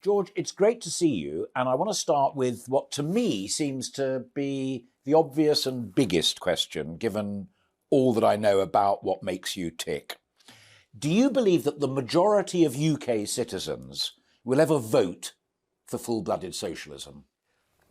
George, it's great to see you, and I want to start with what to me seems to be the obvious and biggest question, given all that I know about what makes you tick. Do you believe that the majority of UK citizens will ever vote for full-blooded socialism?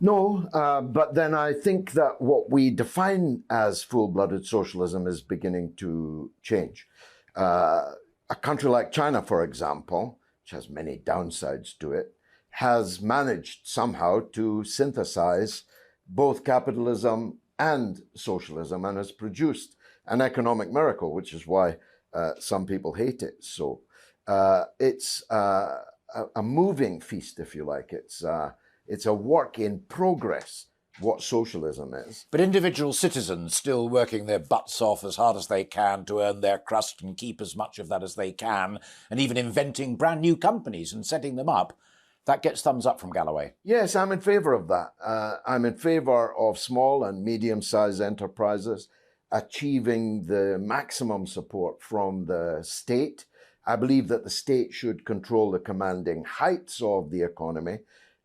No, but then I think that what we define as full-blooded socialism is beginning to change. A country like China, for example, which has many downsides to it, has managed somehow to synthesize both capitalism and socialism and has produced an economic miracle, which is why some people hate it. So it's a moving feast, if you like. It's a work in progress, what socialism is. But individual citizens still working their butts off as hard as they can to earn their crust and keep as much of that as they can, and even inventing brand new companies and setting them up, that gets thumbs up from Galloway. Yes, I'm in favour of that. I'm in favour of small and medium-sized enterprises achieving the maximum support from the state. I believe that the state should control the commanding heights of the economy,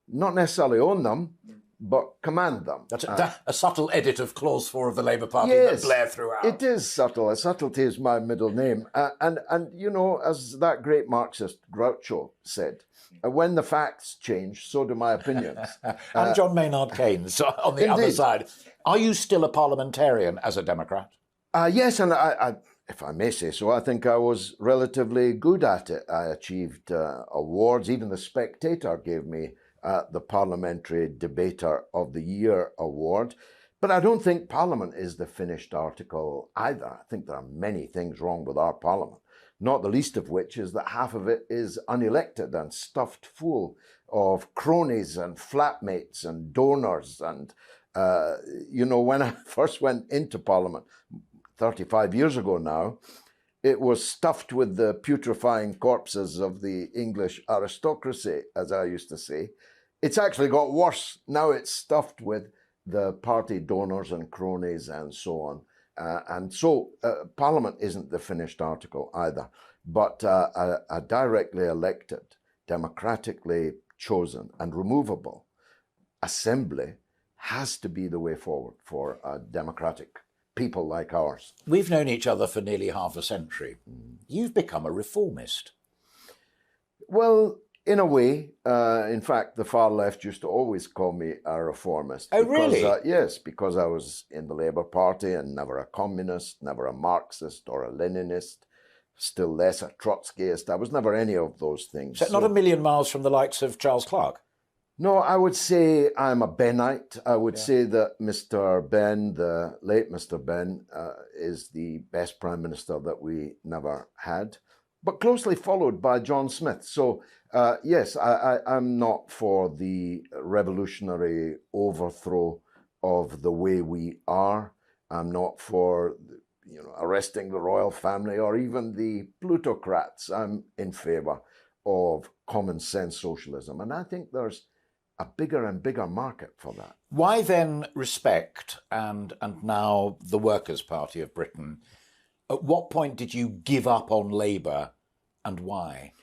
not necessarily own them, but command them. That's a subtle edit of Clause 4 of the Labour Party yes, that Blair threw out. It is subtle. Subtlety is my middle name. And you know, as that great Marxist Groucho said, when the facts change, so do my opinions. And John Maynard Keynes on the other side. Are you still a parliamentarian as a Democrat? Yes, and I, if I may say so, I think I was relatively good at it. I achieved awards. Even The Spectator gave me the Parliamentary Debater of the Year award. But I don't think Parliament is the finished article either. I think there are many things wrong with our Parliament, not the least of which is that half of it is unelected and stuffed full of cronies and flatmates and donors. And, you know, when I first went into Parliament 35 years ago now, it was stuffed with the putrefying corpses of the English aristocracy, as I used to say. It's actually got worse. Now it's stuffed with the party donors and cronies and so on. And so Parliament isn't the finished article either. But a directly elected, democratically chosen and removable assembly has to be the way forward for a democratic people like ours. We've known each other for nearly half a century. You've become a reformist. Well, in a way. In fact, the far left used to always call me a reformist. Oh, because, really? Yes, because I was in the Labour Party and never a communist, never a Marxist or a Leninist, still less a Trotskyist. I was never any of those things. So not a million miles from the likes of Charles Clarke? No, I would say I'm a Benite. I would say that Mr. Ben, the late Mr. Ben, is the best Prime Minister that we never had, but closely followed by John Smith. So, yes, I'm not for the revolutionary overthrow of the way we are. I'm not for, arresting the royal family or even the plutocrats. I'm in favour of common sense socialism. And I think there's a bigger and bigger market for that. Why then Respect and now the Workers' Party of Britain? At what point did you give up on Labour and why?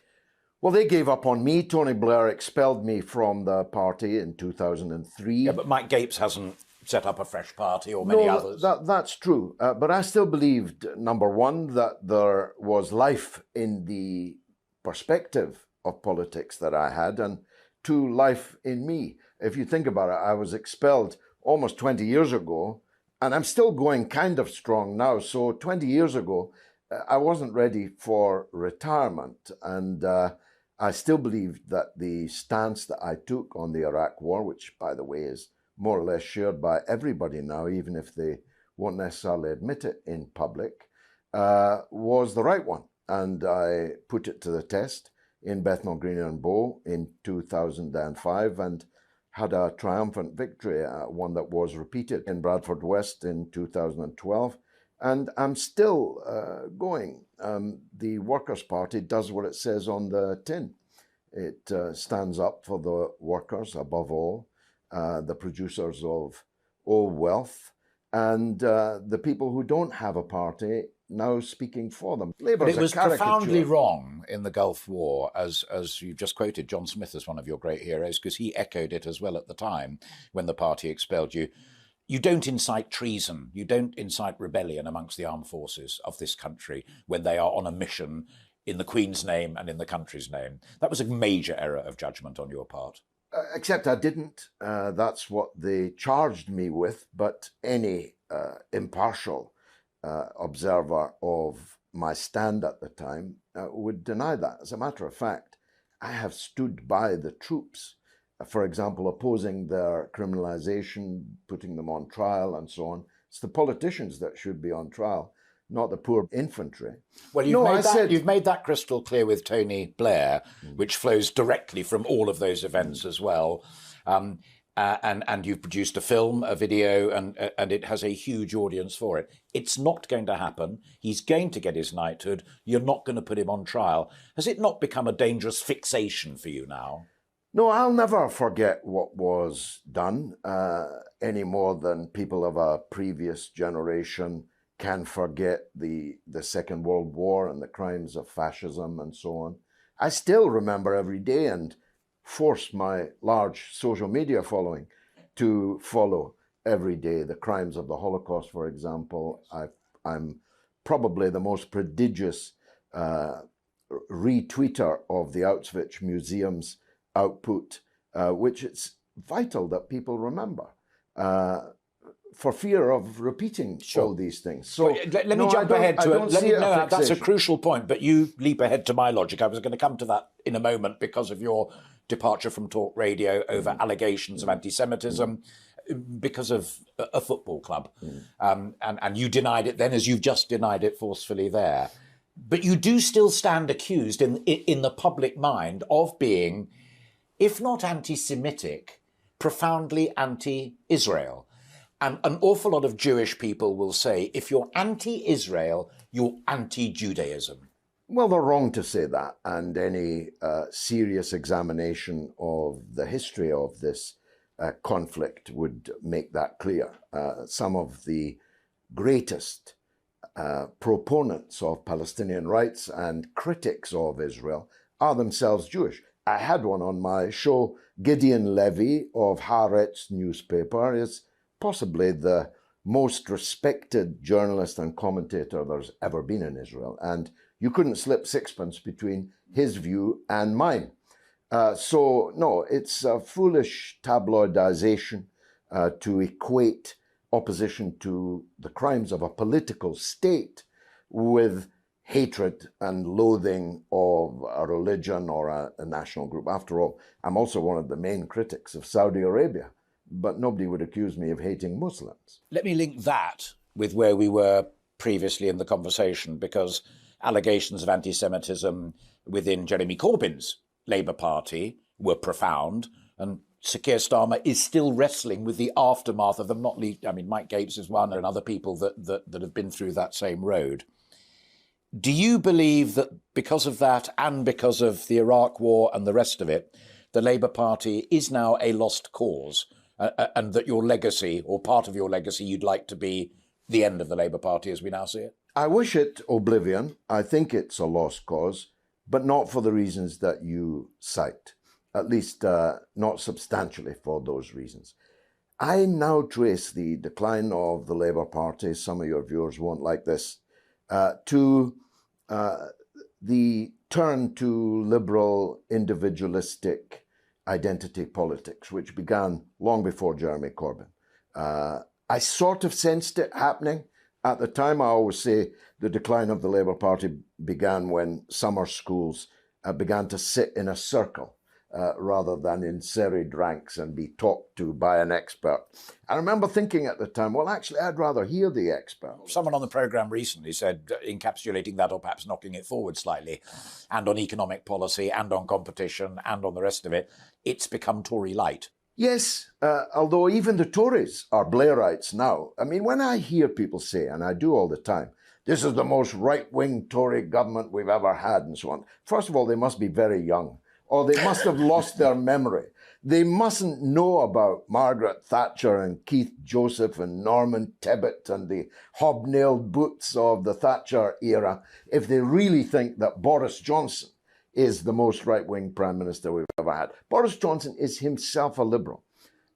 Well, they gave up on me. Tony Blair expelled me from the party in 2003. Yeah, but Mike Gapes hasn't set up a fresh party or many others. That's true. But I still believed, number one, that there was life in the perspective of politics that I had, and two, life in me. If you think about it, I was expelled almost 20 years ago, and I'm still going kind of strong now. So 20 years ago, I wasn't ready for retirement. And I still believed that the stance that I took on the Iraq War, which, by the way, is more or less shared by everybody now, even if they won't necessarily admit it in public, was the right one. And I put it to the test in Bethnal Green and Bow in 2005 and had a triumphant victory, one that was repeated in Bradford West in 2012. And I'm still going. The Workers' Party does what it says on the tin. It stands up for the workers above all, the producers of all wealth, and the people who don't have a party, now speaking for them. But Labour's it was a caricature. profoundly wrong in the Gulf War, as you just quoted John Smith as one of your great heroes, because he echoed it as well at the time when the party expelled you. You don't incite treason, you don't incite rebellion amongst the armed forces of this country when they are on a mission in the Queen's name and in the country's name. That was a major error of judgment on your part. Except I didn't. That's what they charged me with. But any impartial observer of my stand at the time would deny that. As a matter of fact, I have stood by the troops, for example, opposing their criminalization, putting them on trial and so on. It's the politicians that should be on trial, not the poor infantry. Well, you've made that crystal clear with Tony Blair, which flows directly from all of those events as well. And you've produced a film, a video, and it has a huge audience for it. It's not going to happen. He's going to get his knighthood. You're not going to put him on trial. Has it not become a dangerous fixation for you now? No, I'll never forget what was done, any more than people of a previous generation can forget the Second World War and the crimes of fascism and so on. I still remember every day and force my large social media following to follow every day the crimes of the Holocaust, for example. I'm probably the most prodigious retweeter of the Auschwitz Museum's output, which it's vital that people remember, for fear of repeating all these things. So let me jump ahead to it. That's a crucial point, but you leap ahead to my logic. I was going to come to that in a moment because of your departure from talk radio over allegations of anti-Semitism because of a football club. And you denied it then, as you've just denied it forcefully there. But you do still stand accused in the public mind of being, if not anti-Semitic, profoundly anti-Israel. And an awful lot of Jewish people will say, if you're anti-Israel, you're anti-Judaism. Well, they're wrong to say that, and any serious examination of the history of this conflict would make that clear. Some of the greatest proponents of Palestinian rights and critics of Israel are themselves Jewish. I had one on my show. Gideon Levy of Haaretz newspaper is possibly the most respected journalist and commentator there's ever been in Israel. And you couldn't slip sixpence between his view and mine. So, no, it's a foolish tabloidization to equate opposition to the crimes of a political state with hatred and loathing of a religion or a national group. After all, I'm also one of the main critics of Saudi Arabia, but nobody would accuse me of hating Muslims. Let me link that with where we were previously in the conversation, because allegations of anti-Semitism within Jeremy Corbyn's Labour Party were profound, and Sir Keir Starmer is still wrestling with the aftermath of them. Not least, I mean, Mike Gates is one, and other people that have been through that same road. Do you believe that because of that and because of the Iraq War and the rest of it, the Labour Party is now a lost cause, and that your legacy, or part of your legacy, you'd like to be the end of the Labour Party as we now see it? I wish it oblivion. I think it's a lost cause, but not for the reasons that you cite, at least not substantially for those reasons. I now trace the decline of the Labour Party, some of your viewers won't like this, to the turn to liberal individualistic identity politics, which began long before Jeremy Corbyn. I sort of sensed it happening. At the time, I always say the decline of the Labour Party began when summer schools began to sit in a circle rather than in serried ranks and be talked to by an expert. I remember thinking at the time, well, actually, I'd rather hear the expert. Someone on the programme recently said, encapsulating that or perhaps knocking it forward slightly, and on economic policy and on competition and on the rest of it, it's become Tory light. Yes, although even the Tories are Blairites now. I mean, when I hear people say, and I do all the time, this is the most right-wing Tory government we've ever had and so on. First of all, they must be very young, or they must have lost their memory. They mustn't know about Margaret Thatcher and Keith Joseph and Norman Tebbit and the hobnailed boots of the Thatcher era if they really think that Boris Johnson is the most right-wing Prime Minister we've ever had. Boris Johnson is himself a Liberal.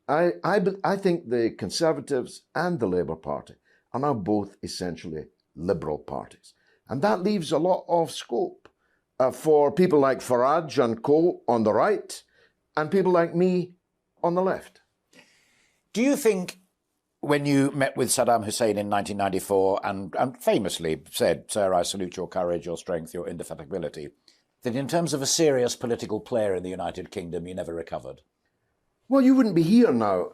I think the Conservatives and the Labour Party are now both essentially Liberal parties. And that leaves a lot of scope for people like Farage and co on the right and people like me on the left. Do you think when you met with Saddam Hussein in 1994 and famously said, "Sir, I salute your courage, your strength, your indefatigability," that in terms of a serious political player in the United Kingdom, you never recovered? Well, you wouldn't be here now,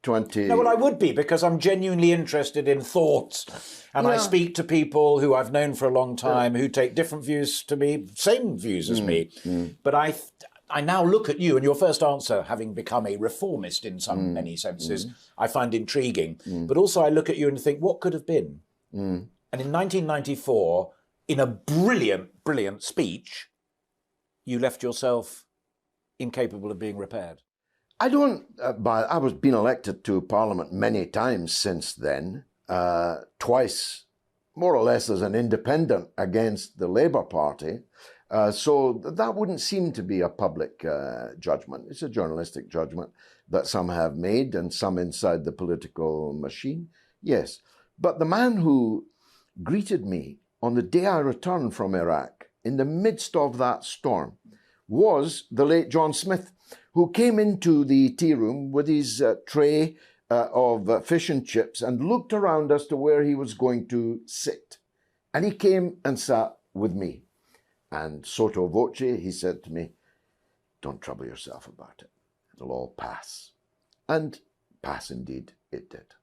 20... No, well, I would be, because I'm genuinely interested in thoughts. And I speak to people who I've known for a long time who take different views to me, same views as me. But I now look at you, and your first answer, having become a reformist in many senses, I find intriguing. But also I look at you and think, what could have been? And in 1994, in a brilliant, brilliant speech, you left yourself incapable of being repaired. I was being elected to Parliament many times since then, twice more or less as an independent against the Labour Party. So that wouldn't seem to be a public judgment. It's a journalistic judgment that some have made and some inside the political machine. Yes. But the man who greeted me on the day I returned from Iraq, in the midst of that storm, was the late John Smith, who came into the tea room with his tray of fish and chips and looked around as to where he was going to sit. And he came and sat with me. And sotto voce, he said to me, "Don't trouble yourself about it. It'll all pass." And pass indeed it did.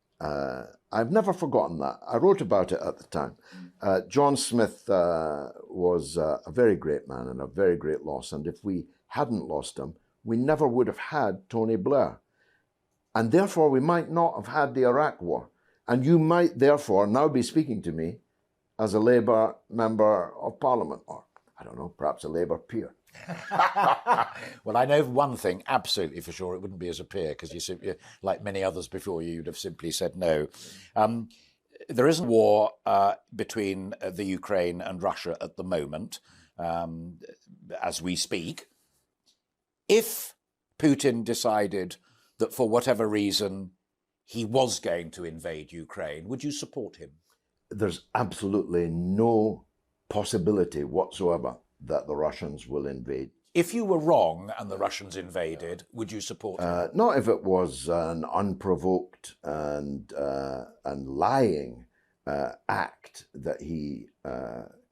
I've never forgotten that. I wrote about it at the time. John Smith was a very great man and a very great loss. And if we hadn't lost him, we never would have had Tony Blair. And therefore, we might not have had the Iraq War. And you might therefore now be speaking to me as a Labour member of Parliament, or, I don't know, perhaps a Labour peer. Well, I know one thing absolutely for sure: it wouldn't be as a peer, because you simply, like many others before you, you'd have simply said no. There is a war between the Ukraine and Russia at the moment, as we speak. If Putin decided that for whatever reason he was going to invade Ukraine, would you support him? There's absolutely no possibility whatsoever that the Russians will invade. If you were wrong and the Russians invaded, would you support him? Not if it was an unprovoked and lying act that he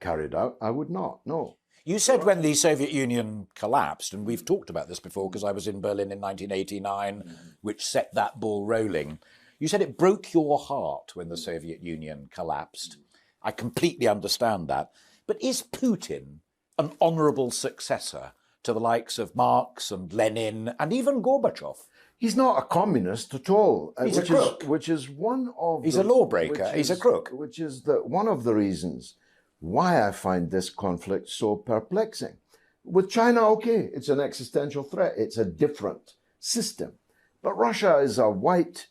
carried out. I would not, no. You said when the Soviet Union collapsed, and we've talked about this before because I was in Berlin in 1989, which set that ball rolling. You said it broke your heart when the Soviet Union collapsed. I completely understand that. But is Putin an honourable successor to the likes of Marx and Lenin and even Gorbachev? He's not a communist at all. He's a crook. Which is one of He's a lawbreaker. He's a crook. Which is one of the reasons why I find this conflict so perplexing. With China, okay, it's an existential threat. It's a different system. But Russia is a white,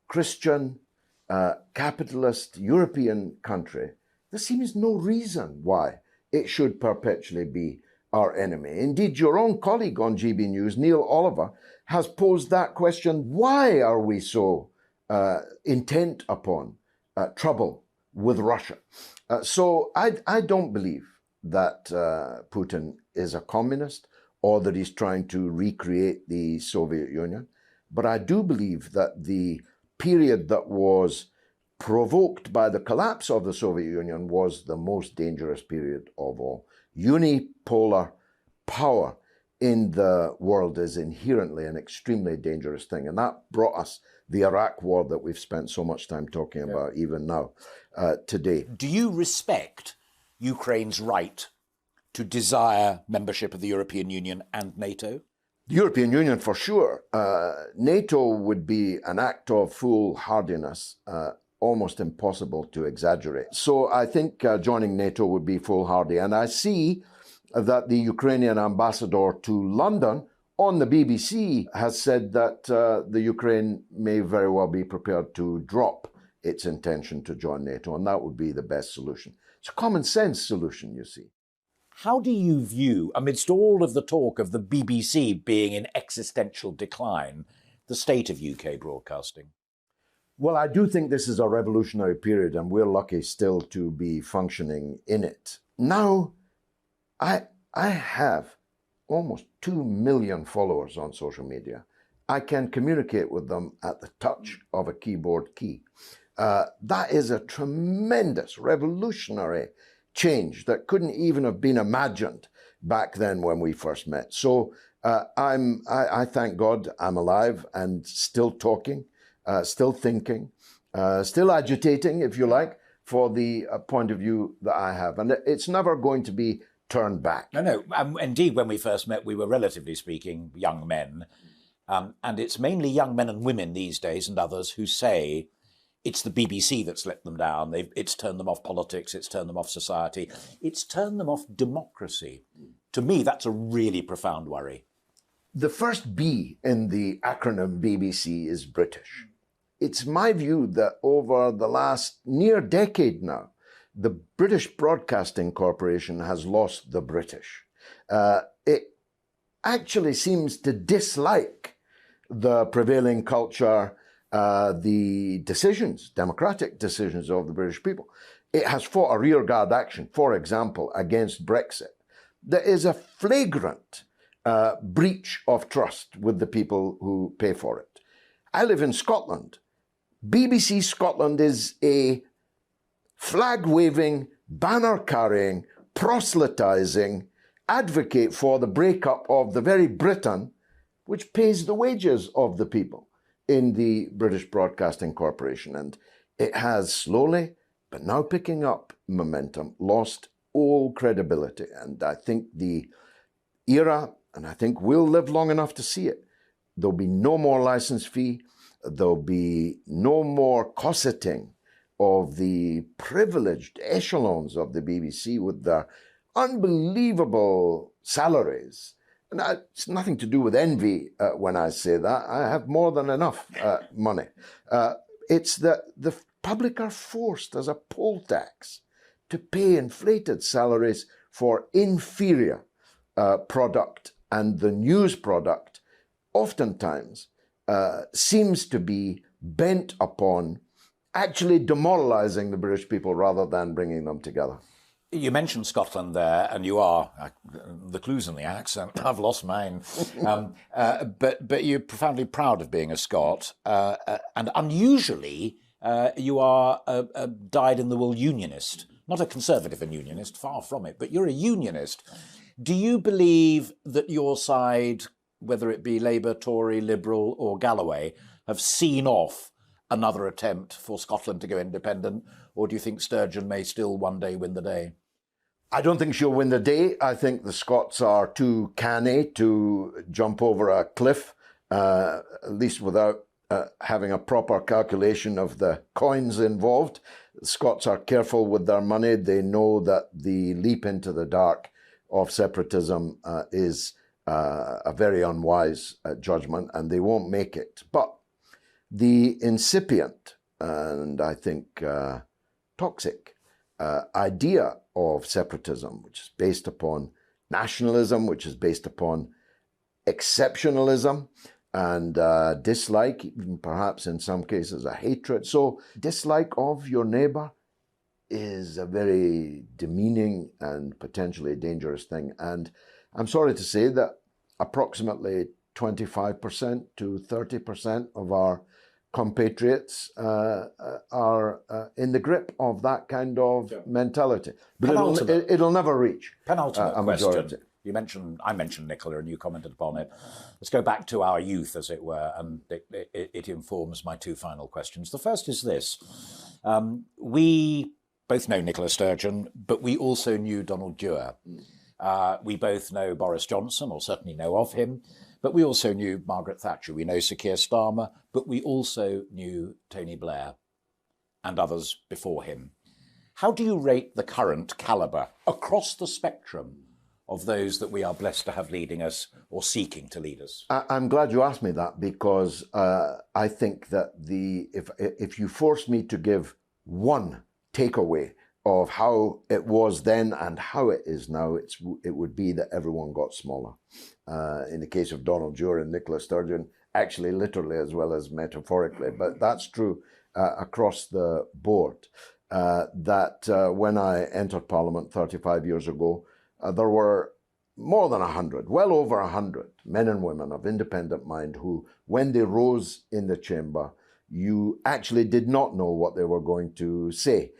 Christian, capitalist, European country. There seems no reason why it should perpetually be our enemy. Indeed, your own colleague on GB News, Neil Oliver, has posed that question: why are we so intent upon trouble with Russia? So I don't believe that Putin is a communist or that he's trying to recreate the Soviet Union. But I do believe that the period that was provoked by the collapse of the Soviet Union was the most dangerous period of all. Unipolar power in the world is inherently an extremely dangerous thing. And that brought us the Iraq War that we've spent so much time talking about even now, today. Do you respect Ukraine's right to desire membership of the European Union and NATO? The European Union, for sure. NATO would be an act of foolhardiness, almost impossible to exaggerate. So I think joining NATO would be foolhardy. And I see that the Ukrainian ambassador to London on the BBC has said that the Ukraine may very well be prepared to drop its intention to join NATO, and that would be the best solution. It's a common sense solution, you see. How do you view, amidst all of the talk of the BBC being in existential decline, the state of UK broadcasting? Well, I do think this is a revolutionary period, and we're lucky still to be functioning in it. Now, I have almost 2 million followers on social media. I can communicate with them at the touch of a keyboard key. That is a tremendous, revolutionary change that couldn't even have been imagined back then when we first met. So I thank God I'm alive and still talking, still thinking, still agitating, if you like, for the point of view that I have. And it's never going to be turned back. No. Indeed, when we first met, we were, relatively speaking, young men. And it's mainly young men and women these days and others who say it's the BBC that's let them down. It's turned them off politics. It's turned them off society. It's turned them off democracy. To me, that's a really profound worry. The first B in the acronym BBC is British. It's my view that over the last near decade now, the British Broadcasting Corporation has lost the British. It actually seems to dislike the prevailing culture, the decisions, democratic decisions of the British people. It has fought a rearguard action, for example, against Brexit. There is a flagrant breach of trust with the people who pay for it. I live in Scotland. BBC Scotland is a flag-waving, banner-carrying, proselytizing advocate for the breakup of the very Britain which pays the wages of the people in the British Broadcasting Corporation. And it has slowly, but now picking up momentum, lost all credibility. And I think the era, and I think we'll live long enough to see it, there'll be no more license fee, there'll be no more cosseting of the privileged echelons of the BBC with their unbelievable salaries. And it's nothing to do with envy when I say that. I have more than enough money. It's that the public are forced as a poll tax to pay inflated salaries for inferior product, and the news product oftentimes seems to be bent upon actually demoralizing the British people rather than bringing them together. You mentioned Scotland there, and you are, the clue's in the accent, I've lost mine, but you're profoundly proud of being a Scot, and unusually you are a dyed-in-the-wool unionist, not a conservative and unionist, far from it, but you're a unionist. Do you believe that your side, whether it be Labour, Tory, Liberal or Galloway, have seen off another attempt for Scotland to go independent, or do you think Sturgeon may still one day win the day? I don't think she'll win the day. I think the Scots are too canny to jump over a cliff, at least without having a proper calculation of the coins involved. The Scots are careful with their money. They know that the leap into the dark of separatism is a very unwise judgment, and they won't make it. But the incipient and I think toxic idea of separatism, which is based upon nationalism, which is based upon exceptionalism and dislike, even perhaps in some cases a hatred. So dislike of your neighbour is a very demeaning and potentially dangerous thing. And I'm sorry to say that approximately 25% to 30% of our compatriots are in the grip of that kind of mentality. But it'll never reach penultimate a majority. Question. I mentioned Nicola and you commented upon it. Let's go back to our youth, as it were, and it informs my two final questions. The first is this. We both know Nicola Sturgeon, but we also knew Donald Dewar. We both know Boris Johnson, or certainly know of him, but we also knew Margaret Thatcher. We know Sir Keir Starmer, but we also knew Tony Blair and others before him. How do you rate the current calibre across the spectrum of those that we are blessed to have leading us or seeking to lead us? I'm glad you asked me that, because I think that if you force me to give one takeaway of how it was then and how it is now, it would be that everyone got smaller. In the case of Donald Dewar and Nicola Sturgeon, actually literally as well as metaphorically, but that's true across the board. When I entered Parliament 35 years ago, there were more than 100, well over 100 men and women of independent mind who, when they rose in the chamber, you actually did not know what they were going to say.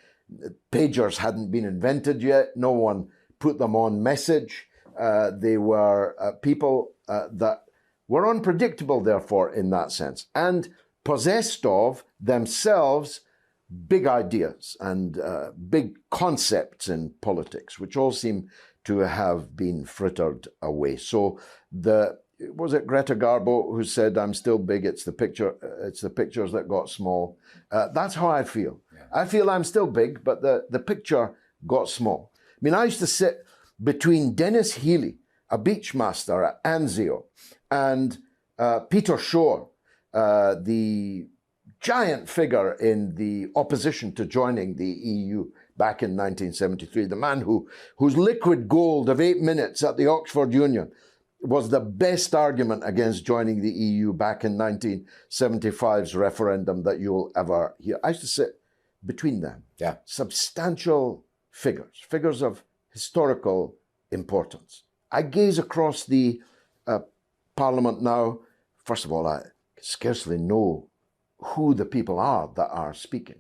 Pagers hadn't been invented yet. No one put them on message. They were people that were unpredictable, therefore, in that sense, and possessed of themselves big ideas and big concepts in politics, which all seem to have been frittered away. So was it Greta Garbo who said, "I'm still big, it's the pictures that got small"? That's how I feel. Yeah. I feel I'm still big, but the picture got small. I mean, I used to sit between Dennis Healy, a beachmaster at Anzio, and Peter Shore, the giant figure in the opposition to joining the EU back in 1973, the man whose liquid gold of 8 minutes at the Oxford Union was the best argument against joining the EU back in 1975's referendum that you'll ever hear. I used to sit between them. Yeah. Substantial figures of historical importance. I gaze across the Parliament now. First of all, I scarcely know who the people are that are speaking.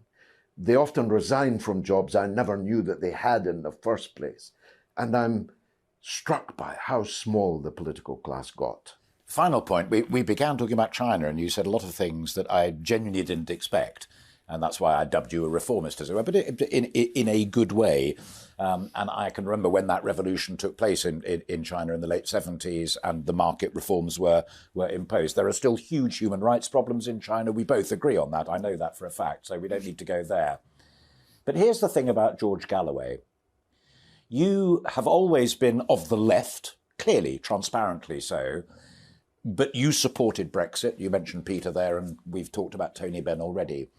They often resign from jobs I never knew that they had in the first place. And I'm struck by how small the political class got. Final point, we began talking about China, and you said a lot of things that I genuinely didn't expect. And that's why I dubbed you a reformist, as it were, but in a good way. And I can remember when that revolution took place in China in the late 70s and the market reforms were imposed. There are still huge human rights problems in China. We both agree on that. I know that for a fact, so we don't need to go there. But here's the thing about George Galloway. You have always been of the left, clearly, transparently so, but you supported Brexit. You mentioned Peter there, and we've talked about Tony Benn already.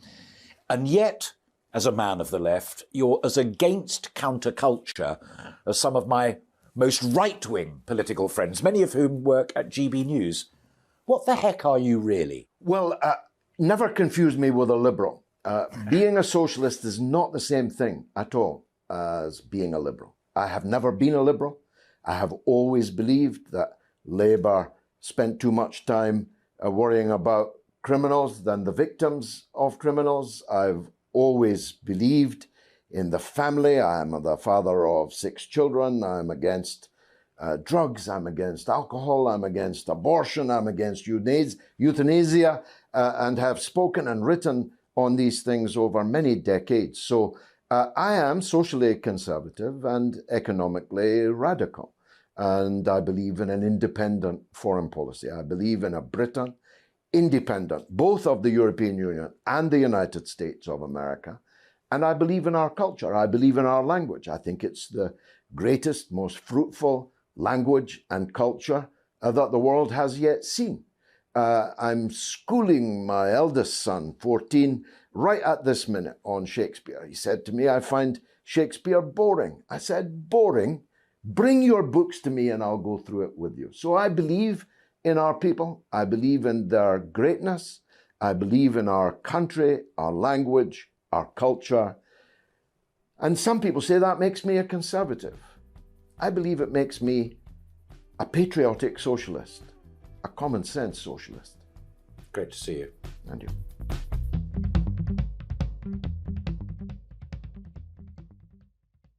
And yet, as a man of the left, you're as against counterculture as some of my most right-wing political friends, many of whom work at GB News. What the heck are you really? Well, never confuse me with a liberal. Being a socialist is not the same thing at all as being a liberal. I have never been a liberal. I have always believed that Labour spent too much time worrying about criminals than the victims of criminals. I've always believed in the family. I'm the father of 6 children. I'm against drugs. I'm against alcohol. I'm against abortion. I'm against euthanasia, and have spoken and written on these things over many decades. So I am socially conservative and economically radical. And I believe in an independent foreign policy. I believe in a Britain independent, both of the European Union and the United States of America. And I believe in our culture. I believe in our language. I think it's the greatest, most fruitful language and culture that the world has yet seen. I'm schooling my eldest son, 14, right at this minute on Shakespeare. He said to me, "I find Shakespeare boring." I said, "Boring? Bring your books to me and I'll go through it with you." So I believe in our people. I believe in their greatness. I believe in our country, our language, our culture. And some people say that makes me a conservative. I believe it makes me a patriotic socialist, a common sense socialist. Great to see you. And you.